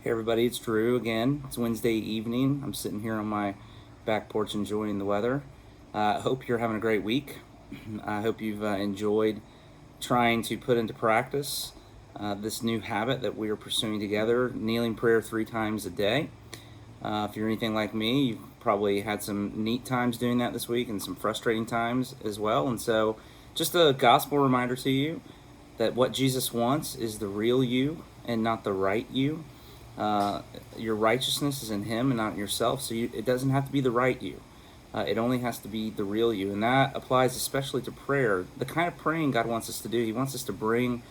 Hey everybody, it's Drew again. It's Wednesday evening. I'm sitting here on my back porch enjoying the weather. I hope you're having a great week. I hope you've enjoyed trying to put into practice this new habit that we are pursuing together, kneeling prayer 3 times a day. If you're anything like me, you've probably had some neat times doing that this week and some frustrating times as well. And so just a gospel reminder to you that what Jesus wants is the real you and not the right you. Your righteousness is in Him and not in yourself, so it doesn't have to be the right you. It only has to be the real you, and that applies especially to prayer. The kind of praying God wants us to do, He wants us to bring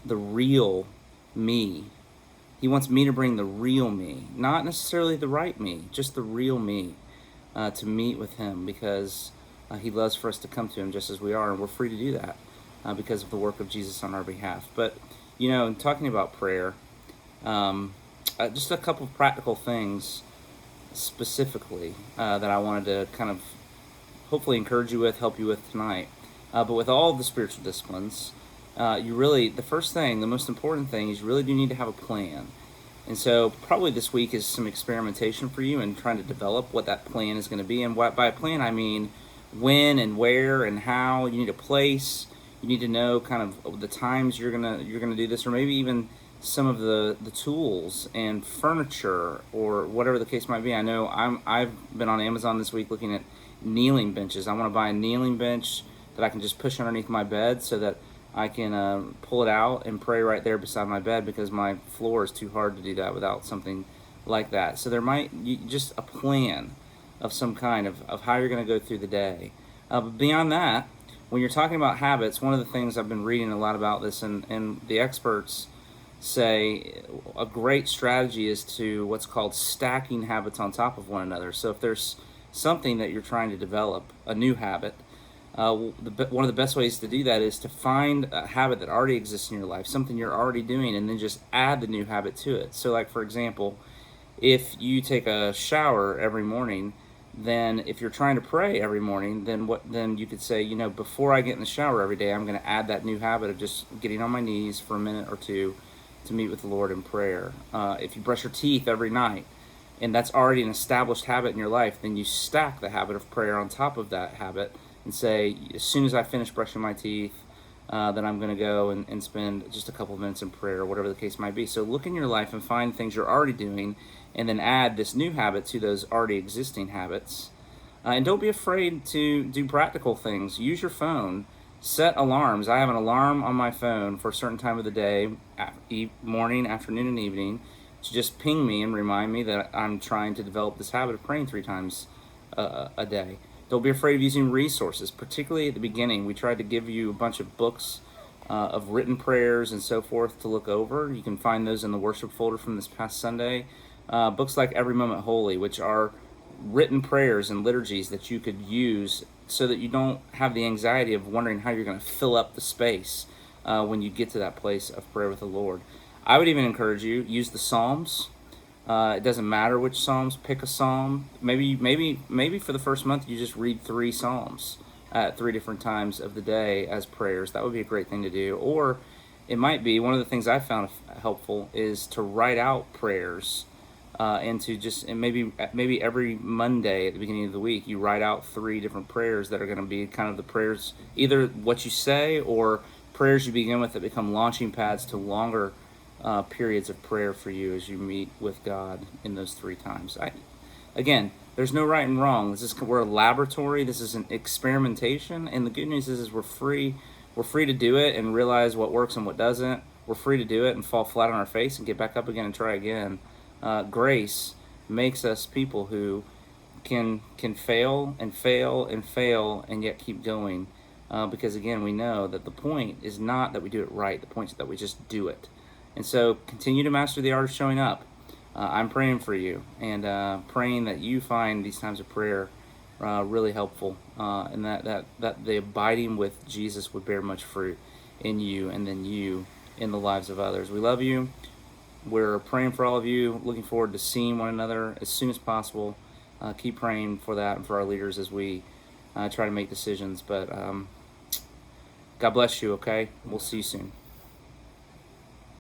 the real me. He wants me to bring the real me, not necessarily the right me, just the real me, to meet with Him, because He loves for us to come to Him just as we are, and we're free to do that because of the work of Jesus on our behalf. But, in talking about prayer, just a couple of practical things specifically that I wanted to kind of hopefully encourage you with, help you with tonight. But with all of the spiritual disciplines, the first thing, the most important thing is you really do need to have a plan. And so probably this week is some experimentation for you and trying to develop what that plan is going to be. And by a plan, I mean when and where and how. You need a place. You need to know kind of the times you're gonna do this, or maybe even some of the tools and furniture or whatever the case might be. I know I've been on Amazon this week looking at kneeling benches. I want to buy a kneeling bench that I can just push underneath my bed so that I can pull it out and pray right there beside my bed, because my floor is too hard to do that without something like that. So there just a plan of some kind of how you're going to go through the day. But beyond that, when you're talking about habits, one of the things I've been reading a lot about this, and the experts say a great strategy is to what's called stacking habits on top of one another. So if there's something that you're trying to develop, a new habit, one of the best ways to do that is to find a habit that already exists in your life, something you're already doing, and then just add the new habit to it. So like, for example, if you take a shower every morning, then if you're trying to pray every morning, then you could say, before I get in the shower every day, I'm going to add that new habit of just getting on my knees for a minute or two to meet with the Lord in prayer. If you brush your teeth every night, and that's already an established habit in your life, then you stack the habit of prayer on top of that habit and say, as soon as I finish brushing my teeth, then I'm going to go and spend just a couple of minutes in prayer, or whatever the case might be. So look in your life and find things you're already doing, and then add this new habit to those already existing habits. And don't be afraid to do practical things. Use your phone. Set alarms. I have an alarm on my phone for a certain time of the day, morning, afternoon, and evening, to just ping me and remind me that I'm trying to develop this habit of praying 3 times a day. Don't be afraid of using resources, particularly at the beginning. We tried to give you a bunch of books of written prayers and so forth to look over. You can find those in the worship folder from this past Sunday. Books like Every Moment Holy, which are written prayers and liturgies that you could use so that you don't have the anxiety of wondering how you're going to fill up the space when you get to that place of prayer with the Lord. I would even encourage you, use the Psalms. It doesn't matter which Psalms. Pick a Psalm. Maybe for the first month you just read 3 Psalms at 3 different times of the day as prayers. That would be a great thing to do. Or it might be, one of the things I found helpful is to write out prayers. And maybe every Monday at the beginning of the week, you write out 3 different prayers that are going to be kind of the prayers, either what you say or prayers you begin with that become launching pads to longer periods of prayer for you as you meet with God in those 3 times. Again, there's no right and wrong. We're a laboratory. This is an experimentation, and the good news is we're free. We're free to do it and realize what works and what doesn't. We're free to do it and fall flat on our face and get back up again and try again. Grace makes us people who can fail and fail and fail and yet keep going, because again, we know that the point is not that we do it right. The point is that we just do it. And so continue to master the art of showing up. I'm praying for you, and praying that you find these times of prayer really helpful, and that the abiding with Jesus would bear much fruit in you, and then you in the lives of others. We love you. We're praying for all of you, looking forward to seeing one another as soon as possible. Keep praying for that and for our leaders as we try to make decisions. But God bless you, okay? We'll see you soon.